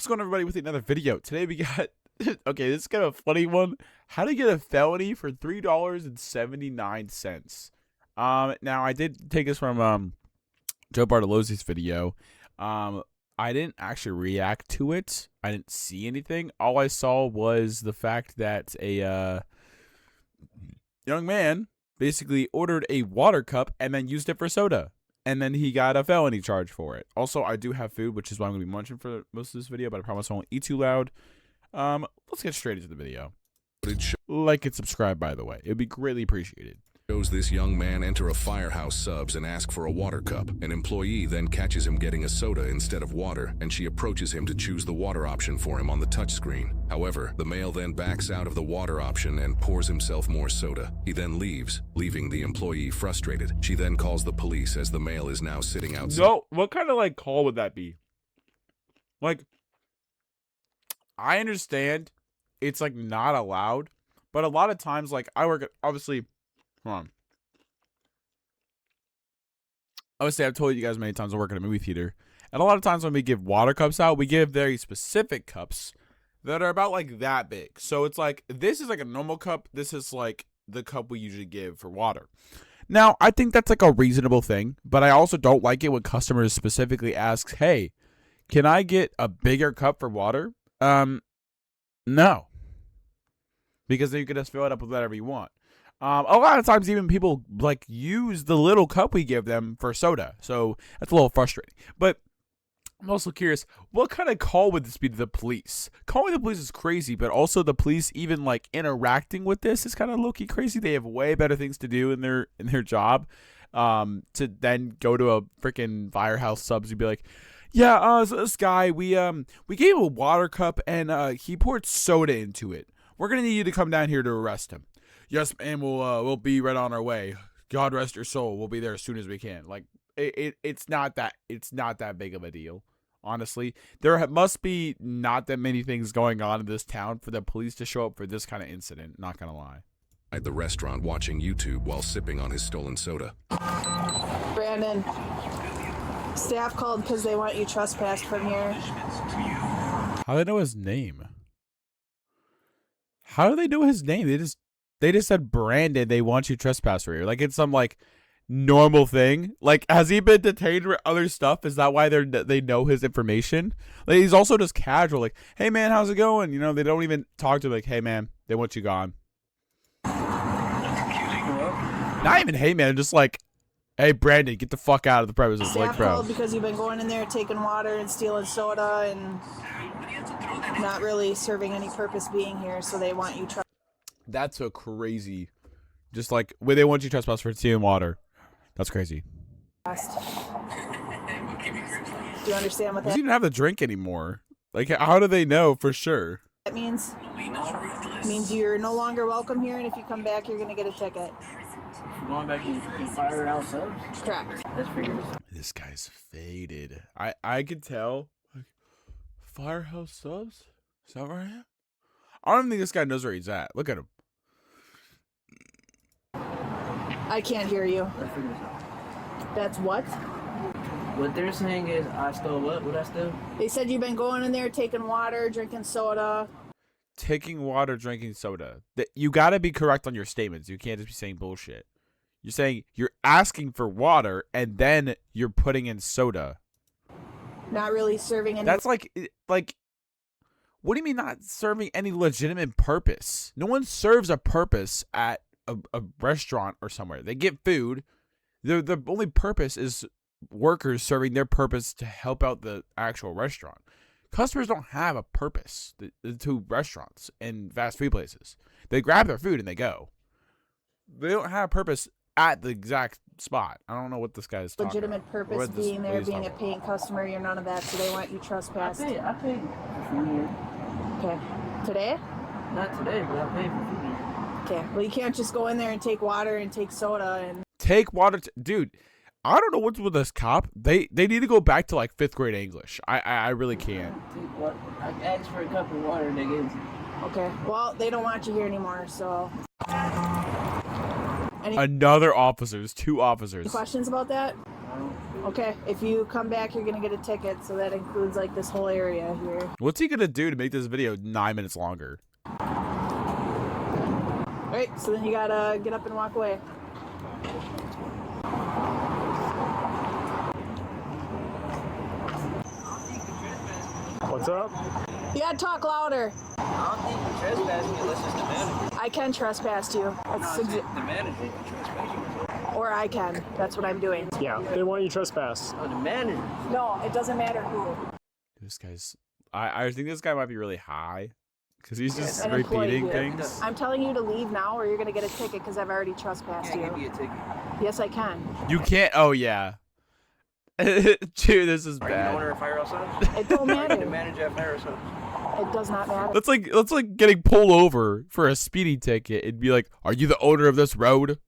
What's going on, everybody, with another video? Today we got, okay, this is kind of a funny one. How to get a felony for $3.79. Now I did take this from Joe Bartolozzi's video. I didn't actually react to it. I didn't see anything. All I saw was the fact that a young man basically ordered a water cup and then used it for soda. And then he got a felony charge for it. Also, I do have food, which is why I'm going to be munching for most of this video, but I promise I won't eat too loud. Let's get straight into the video. Like and subscribe, by the way. It would be greatly appreciated. Shows this young man enter a Firehouse Subs and ask for a water cup. An employee then catches him getting a soda instead of water, and she approaches him to choose the water option for him on the touchscreen. However, the male then backs out of the water option and pours himself more soda. He then leaves, leaving the employee frustrated. She then calls the police as the male is now sitting outside. No, what kind of call would that be? I understand it's not allowed, but a lot of times I work at, obviously. Hold on. Obviously, I've told you guys many times I work at a movie theater. And a lot of times when we give water cups out, we give very specific cups that are about that big. So it's this is a normal cup. This is the cup we usually give for water. Now, I think that's a reasonable thing. But I also don't like it when customers specifically ask, hey, can I get a bigger cup for water? No. Because then you can just fill it up with whatever you want. A lot of times even people use the little cup we give them for soda. So that's a little frustrating. But I'm also curious, what kind of call would this be to the police? Calling the police is crazy, but also the police even interacting with this is kind of low-key crazy. They have way better things to do in their job. To then go to a freaking Firehouse Subs and be like, yeah, so this guy, we gave him a water cup and he poured soda into it. We're gonna need you to come down here to arrest him. Yes, ma'am, we'll be right on our way. God rest your soul. We'll be there as soon as we can. It's not that big of a deal, honestly. There must be not that many things going on in this town for the police to show up for this kind of incident. Not gonna lie. At the restaurant watching YouTube while sipping on his stolen soda. Brandon, staff called because they want you trespassed from here. How do they know his name? How do they know his name? They just said, Brandon, they want you trespass for here. It's some normal thing. Has he been detained for other stuff? Is that why they know his information? He's also just casual. Hey man, how's it going? They don't even talk to him hey man, they want you gone. Not even hey man, just hey Brandon, get the fuck out of the premises. Staff Bro. called because you've been going in there taking water and stealing soda and not really serving any purpose being here, so they want you That's so crazy. Just where they want you trespass for stealing water. That's crazy. Do you understand what He that doesn't even have the drink anymore. How do they know for sure? means? It means you're no longer welcome here, and if you come back, you're going to get a ticket. Going back in Firehouse Subs? Correct. That's figures. This guy's faded. I could tell. Firehouse Subs? Is that where I am? I don't even think this guy knows where he's at. Look at him. I can't hear you. That's what? What they're saying is I stole what? What I stole? They said you've been going in there taking water, drinking soda. Taking water, drinking soda. You got to be correct on your statements. You can't just be saying bullshit. You're saying you're asking for water and then you're putting in soda. Not really serving any. That's what do you mean not serving any legitimate purpose? No one serves a purpose at a restaurant or somewhere. They get food. The only purpose is workers serving their purpose to help out the actual restaurant. Customers don't have a purpose to restaurants and fast food places. They grab their food and they go. They don't have a purpose at the exact spot. I don't know what this guy's talking legitimate about. purpose being there, being a paying customer. You're none of that, so they want you trespassed. I paid for food here. Okay. Today? Not today, but I paid for food here. Okay. Well, you can't just go in there and take water and take soda and take water. Dude, I don't know what's with this cop. They need to go back to 5th grade English. I really can't. I asked for a cup of water and they gave it to me. Okay. Well, they don't want you here anymore, so. Another officer. There's 2 officers. Any questions about that? Okay, if you come back, you're gonna get a ticket, so that includes like this whole area here. What's he gonna do to make this video 9 minutes longer? Alright, so then you gotta get up and walk away. What's up? You gotta talk louder. I don't think you're trespassing unless it's the manager. I can trespass you. That's The manager can trespass you. or I can. That's what I'm doing. Yeah, they want you to trespass. Oh, the manager. No, it doesn't matter who. This guy's. I think this guy might be really high, because he's just An employee repeating here. things. I'm telling you to leave now, or you're gonna get a ticket because I've already trespassed Can't give you. you a ticket. Yes, I can. You can't. Oh yeah. Dude, this is Are you the owner bad. of Firehouse Subs? It don't Are you the matter. manager of Firehouse Subs? It does not matter. That's like getting pulled over for a speeding ticket. It'd be like, "Are you the owner of this road?"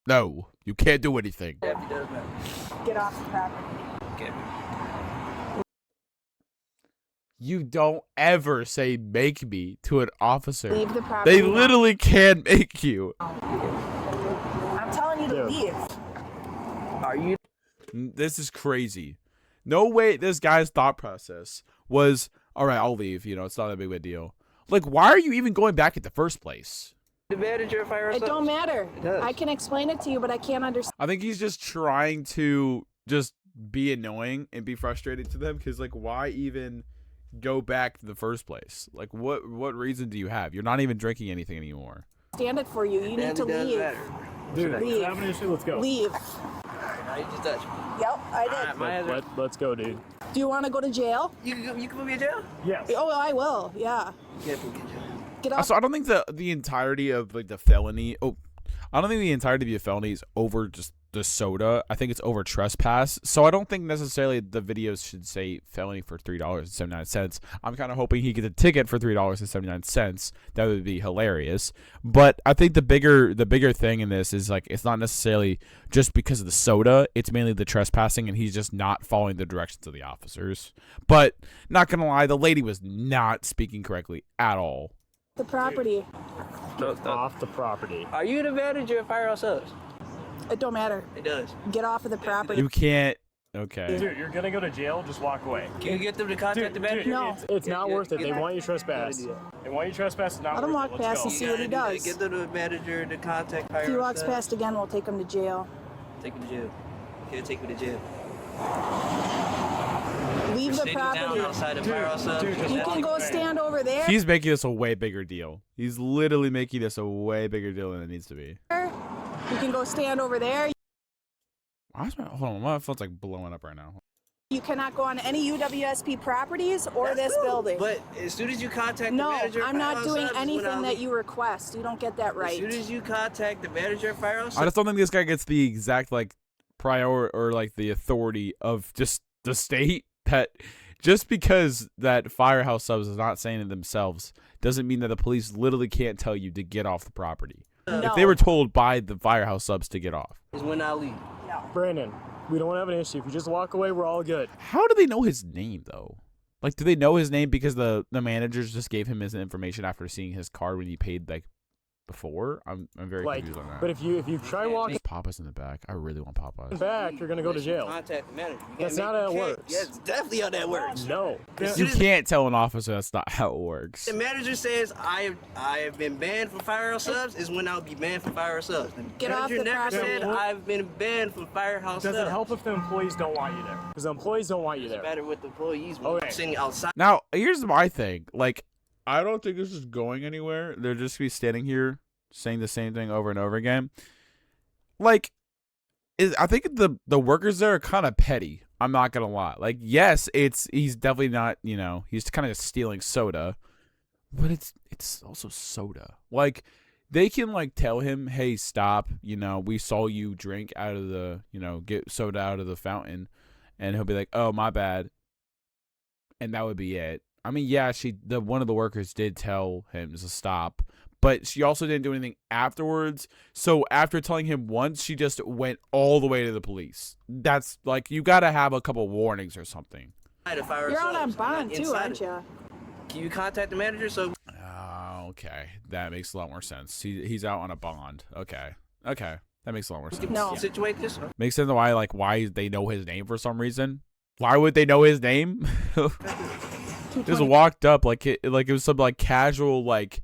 No, you can't do anything. Yeah, it does matter. Get off the property. Okay. You don't ever say "make me" to an officer. Leave the property. They now. literally can make you. I'm telling you to Dude. leave. Are you? This is crazy. No way this guy's thought process was, all right, I'll leave. You know, it's not a big deal. Like, why are you even going back in the first place? The manager of Firehouse It Subs? don't matter. It does. I can explain it to you, but I can't understand. I think he's just trying to just be annoying and be frustrated to them, because, like, why even go back in the first place? Like, what reason do you have? You're not even drinking anything anymore. Stand it for you. You need to It does leave. matter. Dude, Leave. have an issue, let's go. Leave. Now you just touched me. Yep, I did. Alright, my other- Let's go, dude. Do you want to go to jail? You can put me in jail? Yes. Oh, I will. Yeah. You can't put me in jail. Get off. So I don't think the entirety of like the felony. I don't think the entirety of the felony is over just the soda. I think it's over trespass. So I don't think necessarily the videos should say felony for $3.79. I'm kind of hoping he gets a ticket for $3.79. That would be hilarious. But I think the bigger thing in this is, like, it's not necessarily just because of the soda. It's mainly the trespassing, and he's just not following the directions of the officers. But not gonna lie, the lady was not speaking correctly at all. The property. Off the property. Are you the manager of Firehouse Subs? It don't matter. It does. Get off of the property. You can't. Okay. Dude, you're gonna go to jail, just walk away. Can you get them to contact the manager? No. It's not Yeah, worth it. They yeah. want you to trespass. They want you to trespass, it's not Let him worth walk it. Let's past go. and see what he does. Get the manager to contact Firehouse If he walks Subs. past again, we'll take him to jail. Take me to jail. He'll take me to jail. Leave the Sitting down property. outside of Firehouse Subs. dude, just You walk can go away. stand over there. He's making this a way bigger deal. He's literally making this a way bigger deal than it needs to be. You can go stand over there. Hold on, my phone's like blowing up right now. You cannot go on any UWSP properties or That's this cool. building. But as soon as you contact No, the manager of I'm not Firehouse doing Subs is when anything I'll that leave. you request. You don't get that As right. soon as you contact the manager of Firehouse I Subs, just don't think this guy gets the exact like prior or like the authority of just the state, that just because that Firehouse Subs is not saying it themselves doesn't mean that the police literally can't tell you to get off the property. No. If they were told by the Firehouse Subs to get off. is when I leave. No. Brandon, we don't have an issue. If you just walk away, we're all good. How do they know his name though? Like, do they know his name because the managers just gave him his information after seeing his card when he paid like before? I'm very Like, confused on that. but if you try walking There's Papa's in the back. I really want Papa's. back, you're gonna go to Unless you jail. Contact the manager. You That's can't not how it you can't- works. Yeah, it's definitely how that works. No. As You soon as can't tell an officer that's not how it works. the manager says I have been banned from Firehouse Subs is when I'll be banned from Firehouse Subs. The Get off manager the never property. said I've been banned from Firehouse Does Subs. it help if the employees don't want you there? Because the employees don't want you Doesn't there. matter with the employees. When Okay. I'm sitting outside. Now, here's my thing. Like, I don't think this is going anywhere. They're just gonna be standing here saying the same thing over and over again. Like, I think the workers there are kind of petty. I'm not gonna lie. Like, yes, he's definitely not. You know, he's kind of stealing soda, but it's also soda. Like, they can like tell him, hey, stop. You know, we saw you drink out of the, get soda out of the fountain, and he'll be like, oh, my bad, and that would be it. I mean, yeah, one of the workers did tell him to stop, but she also didn't do anything afterwards. So after telling him once, she just went all the way to the police. That's like, you got to have a couple warnings or something. of Firehouse You're out on Subs. I'm not bond too, inside aren't of it. you? Can you contact the manager? So Okay, that makes a lot more sense. He's out on a bond. Okay, That makes a lot more sense. No. Situate this. Makes sense why they know his name for some reason. Why would they know his name? Just walked up like it was some like casual like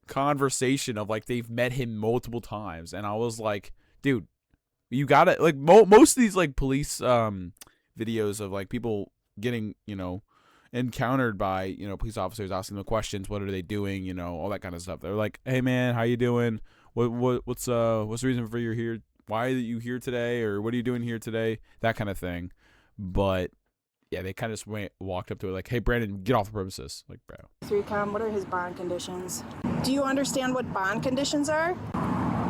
conversation of like they've met him multiple times, and I was like, dude, you gotta like most of these like police videos of like people getting encountered by police officers, asking them questions, what are they doing, all that kind of stuff. They're like, hey man, how you doing? What's the reason for you here? Why are you here today? Or what are you doing here today? That kind of thing. But yeah, they kind of just walked up to it like, hey Brandon, get off the premises. Like, bro. 3Com, what are his bond conditions? Do you understand what bond conditions are?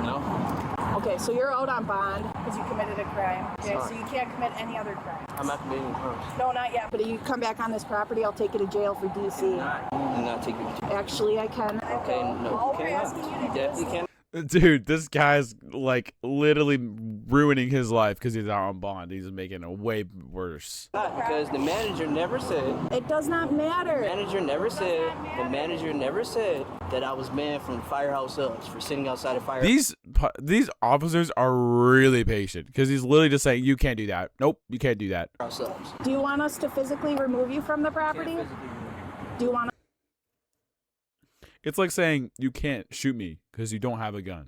No. Okay, so you're out on bond because you committed a crime. Okay, so you can't commit any other crime. I'm not committing crimes. No, not yet. But if you come back on this property, I'll take you to jail for DC. I'm not taking you to jail. Actually, I can. Okay, no, All you we're cannot. asking you You to definitely can't. Dude, this guy's like literally ruining his life because he's out on bond. He's making it way worse. Not because the manager never said. It does not matter. The manager never said that I was banned from firehouse subs for sitting outside of firehouse. These officers are really patient because he's literally just saying, you can't do that. Nope, you can't do that. Subs. Do you want us to physically remove you from the property? Do you want It's like saying you can't shoot me because you don't have a gun.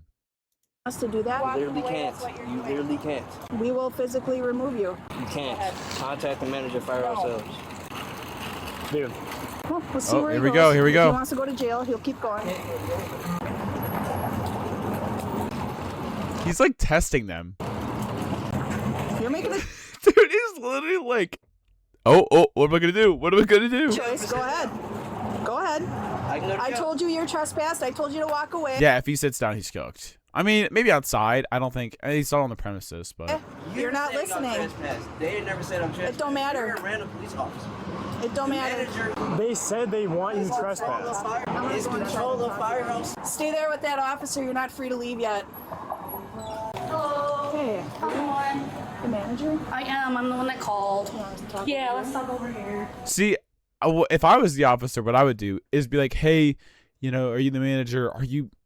us to do that? You literally can't. You literally can't. We will physically remove you. You can't. Contact the manager of firehouse subs. Dude, Well, we'll see where here he we go, goes. here we If go. he wants to go to jail, he'll keep going. He's like testing them. You're making a Dude, he's literally like, oh, what am I gonna do? What am I gonna do? choice. Go ahead. Go ahead. I told you you're trespassed. I told you to walk away. Yeah, if he sits down, he's cooked. I mean, maybe outside. I don't think he's not on the premises, but You're not listening. They never said I'm trespassing. It don't matter. You're a random police officer. It don't matter. they said they want you trespassed. Is control of firehouse. Stay there with that officer. You're not free to leave yet. Hello. Hey, the manager? I am. I'm the one that called. You want us to talk Yeah, to let's talk over here. see, if I was the officer, what I would do is be like, hey, are you the manager?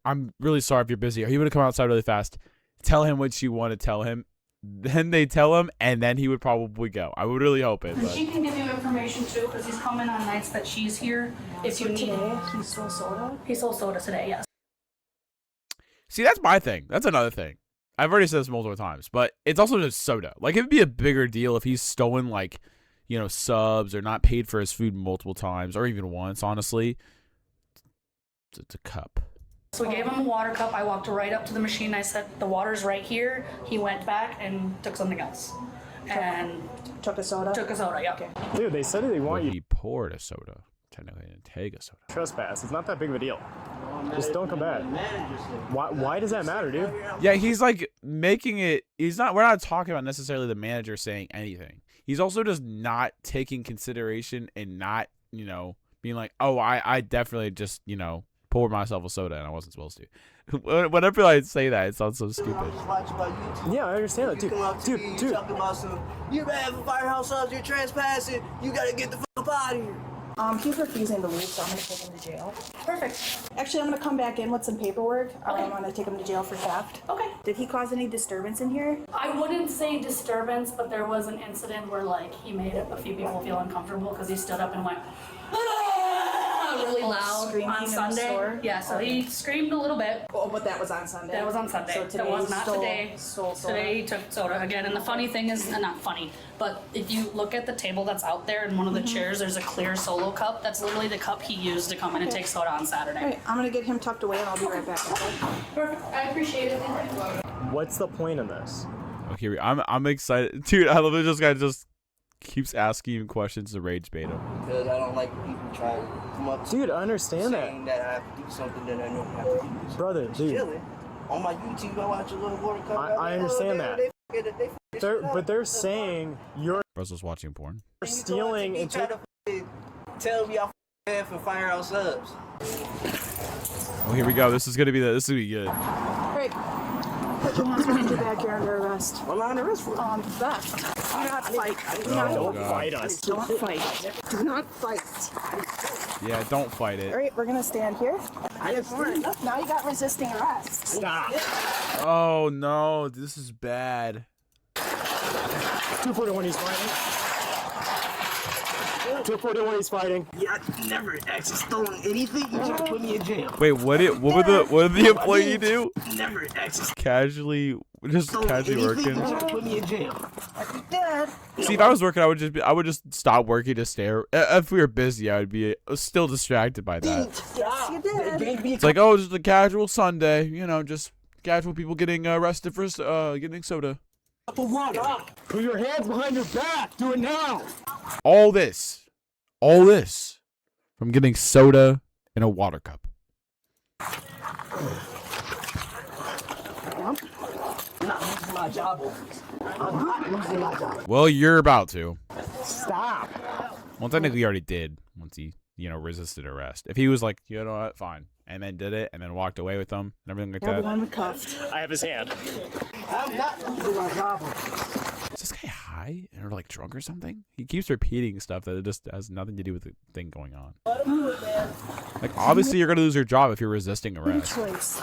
I'm really sorry if you're busy. Are you able to come outside really fast? Tell him what you want to tell him. Then they tell him, and then he would probably go. I would really hope it. And But she can give you information too, because he's coming on nights that she's here. If you need. Today, he stole soda? He sold soda today, yes. see, that's my thing. That's another thing. I've already said this multiple times, but it's also just soda. Like, it'd be a bigger deal if he's stolen, like, subs or not paid for his food multiple times or even once, honestly. It's a cup. So we gave him a water cup. I walked right up to the machine. I said, the water's right here. He went back and took something else. And Took a soda? took a soda, yeah. Okay. Dude, they said they want you He poured a soda. Technically, didn't take a soda. trespassed. It's not that big of a deal. Just don't come back. Why does that matter, dude? Yeah, he's like making it. We're not talking about necessarily the manager saying anything. He's also just not taking consideration and not, being like, oh, I definitely just, poured myself a soda and I wasn't supposed to. Whenever I say that, it sounds so stupid. Yeah, I understand that, dude. Dude. Talking about some, you're bad for firehouse subs, you're trespassing, you gotta get the fuck out of here. He's refusing to leave, so I'm gonna take him to jail. Perfect. Actually, I'm gonna come back in with some paperwork. Okay. I'm gonna take him to jail for theft. Okay. Did he cause any disturbance in here? I wouldn't say disturbance, but there was an incident where, like, he made a few people feel uncomfortable because he stood up and went, really loud Screaming on in the Sunday. store? Yeah, so he screamed a little bit. Oh, but that was on Sunday. That was on Sunday. So today That was he not stole, today. Stole soda. Today he took soda again. And the funny thing is, not funny, but if you look at the table that's out there in one of the chairs, there's a clear solo cup. That's literally the cup he used to come in and take soda on Saturday. All right, I'm gonna get him tucked away and I'll be right back. Okay? Perfect. I appreciate it. What's the point in this? Okay, I'm excited, dude. I love it. This guy just keeps asking him questions to rage bait him. Because I don't like people trying to come up to Dude, I understand that. saying that I have to do something that I don't have to do. Brother, dude. Chilling. On my YouTube, I watch a little water cup. I understand that. But they're saying you're Russell's watching porn. stealing and try taking. to tell me I'm bad for firehouse subs. Oh, here we go. This is gonna be good. All right. Put your hands behind your back. You're under arrest. What am I under arrest for? Theft. Do not fight. Do Oh, not Don't God. fight us. Don't fight. Do not fight. Yeah, don't fight All it. right, we're gonna stand here. I didn't warrant. Now you got resisting arrest. Stop. Oh no, this is bad. 241, he's fighting. 241, he's fighting. Yeah, I never actually stolen anything. You just put me in jail. Wait, what did the employee do? Never actually Casually anything. working. You just put me in jail. Dad. See, if I was working, I would just stop working to stare. If we were busy, I would be still distracted by that. Yes, you did. It's like, oh, just a casual Sunday, you know, just casual people getting arrested for getting soda. Put your hands behind your back. Do it now. All this from getting soda in a water cup. I'm not losing my job over this. I'm not losing my job. Well, you're about to. Stop. Well, technically, he already did once he, resisted arrest. If he was like, you know what, fine, and then did it, and then walked away with them and everything like You're the that. one with cuffed. I have his hand. I'm not losing my job over Is this guy high or like drunk or something? He keeps repeating stuff that it just has nothing to do with the thing going on. Like, obviously, you're gonna lose your job if you're resisting arrest. Choice.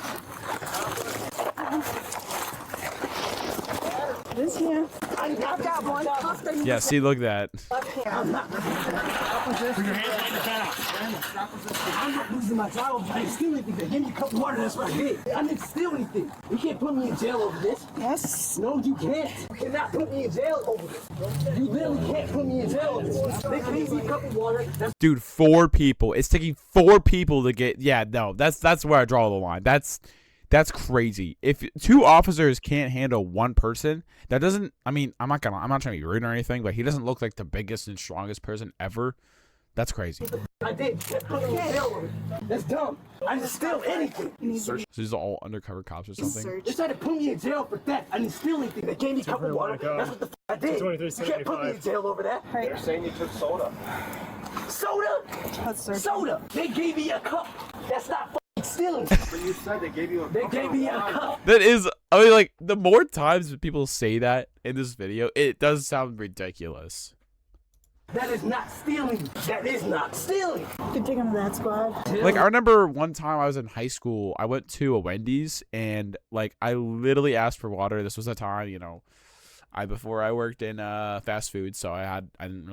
This here. I've got one cuffed. Yeah, see, look at that. I'm not losing my job over this. I didn't steal anything. They gave me a cup of water. That's what I did. I didn't steal anything. You can't put me in jail over this. Yes. No, you can't. You cannot put me in jail over this. You literally can't put me in jail over this. They gave me a cup of water. Dude, 4 people. It's taking 4 people to get. Yeah, no, that's where I draw the line. That's crazy. If 2 officers can't handle 1 person, that doesn't. I mean, I'm not trying to be rude or anything, but he doesn't look like the biggest and strongest person ever. That's crazy. I did. Put me in jail over it. That's dumb. I didn't steal anything. So these are all undercover cops or something. They tried to put me in jail for that. I didn't steal anything. They gave me a cup of water. That's what the I did. You can't put me in jail over that. Right. They're saying you took soda. Soda? Let's search. Soda. They gave me a cup. That's not stealing. But you said they gave you a They cup gave of me a water. cup. That is, I mean, like, the more times people say that in this video, it does sound ridiculous. That is not stealing. That is not stealing. Could take him to that squad. Like, I remember one time I was in high school, I went to a Wendy's, and, like, I literally asked for water. This was a time, before I worked in fast food, so I didn't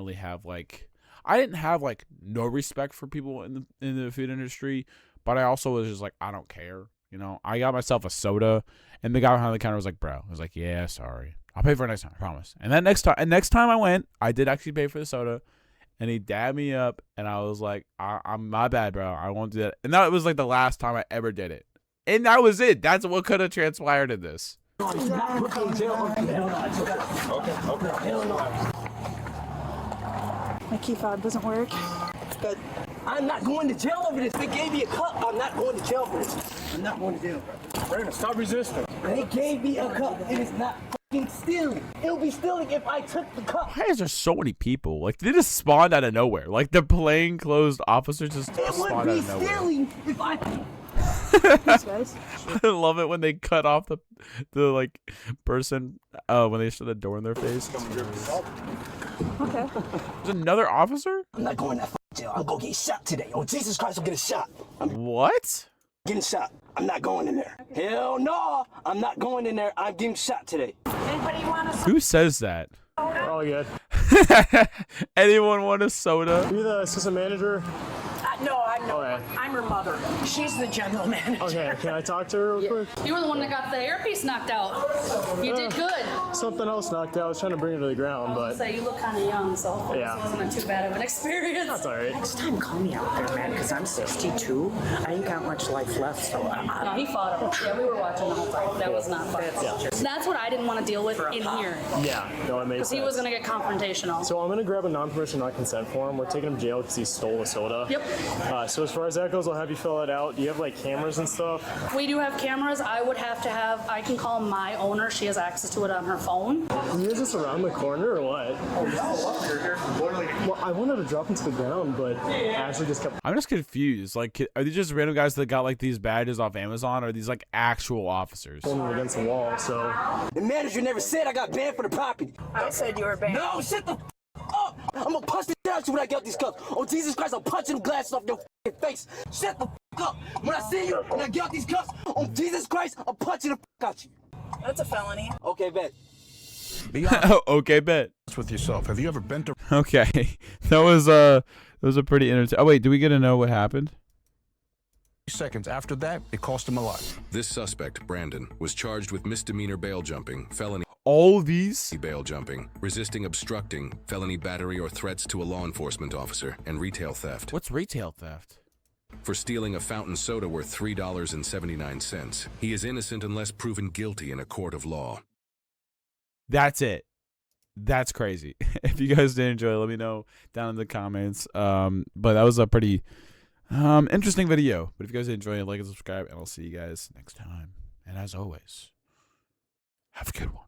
have no respect for people in the food industry, but I also was just like, I don't care. I got myself a soda, and the guy behind the counter was like, bro. I was like, yeah, sorry. I'll pay for it next time, I promise. And then next time I went, I did actually pay for the soda, and he dabbed me up, and I was like, I'm my bad, bro. I won't do that. And that was like the last time I ever did it. And that was it. That's what could have transpired in this. My key fob doesn't work. But I'm not going to jail over this. They gave me a cup. I'm not going to jail for this. I'm not going to jail. Brandon, stop resisting. They gave me a cup. It is not fucking stealing. It would be stealing if I took the cup. Why is there so many people? Like, they just spawned out of nowhere. Like, the plainclothes officers just It spawned out would be of nowhere. stealing if I. these guys. I love it when they cut off the like person when they shut the door in their face. Okay. There's another officer? I'm not going to that fucking jail. I'm going to get shot today. Oh, Jesus Christ, I'm getting shot. I'm What? getting shot. I'm not going in there. Hell no. I'm not going in there. I'm getting shot today. Anybody want to? Who says that? We're all good. Anyone want a soda? You're the assistant manager? No, I'm not. Okay. I'm her mother. She's the general manager. Okay, can I talk to her real quick? You were the one that got the earpiece knocked out. You did good. Something else knocked out. I was trying to bring her to the ground, but So you look kind of young, so Yeah. this wasn't too bad of an experience. that's all right. Next time, call me out there, man, because I'm 62. I ain't got much life left, so No, he fought him. Yeah, we were watching the whole time. That was not fun. That's what I didn't want to deal with in here. Yeah, no, it makes Because sense. he was going to get confrontational. So I'm going to grab a non-permission, non-consent form. We're taking him to jail because he stole a soda. Yep. So as far as that goes, I'll have you fill that out. Do you have, like, cameras and stuff? We do have cameras. I can call my owner. She has access to it on her phone. Is this around the corner or what? Well, I wanted to drop him to the ground, but Ashley just kept... I'm just confused. Like, are these just random guys that got like these badges off Amazon, or are these like actual officers? pulling him against the wall, so... The manager never said I got banned for the property. I said you were banned. No, shut the up. up. I'm gonna punch the shit out you when I get out these cups. Oh, Jesus Christ, I'm punching the glasses off your face. Shut the up. When I see you, when I get out these cups, oh, Jesus Christ, I'm punching the out you. That's a felony. Okay, bet. Be honest Okay, bet. with yourself. Have you ever been to Okay, that was a pretty entertaining. Oh wait, do we get to know what happened? seconds after that? It cost him a lot. This suspect, Brandon, was charged with misdemeanor bail jumping, felony All these? bail jumping, resisting obstructing, felony battery or threats to a law enforcement officer, and retail theft. What's retail theft? For stealing a fountain soda worth $3.79. He is innocent unless proven guilty in a court of law. That's it. That's crazy. If you guys did enjoy, let me know down in the comments. But that was a pretty interesting video. But if you guys did enjoy it, like and subscribe, and I'll see you guys next time. And as always, have a good one.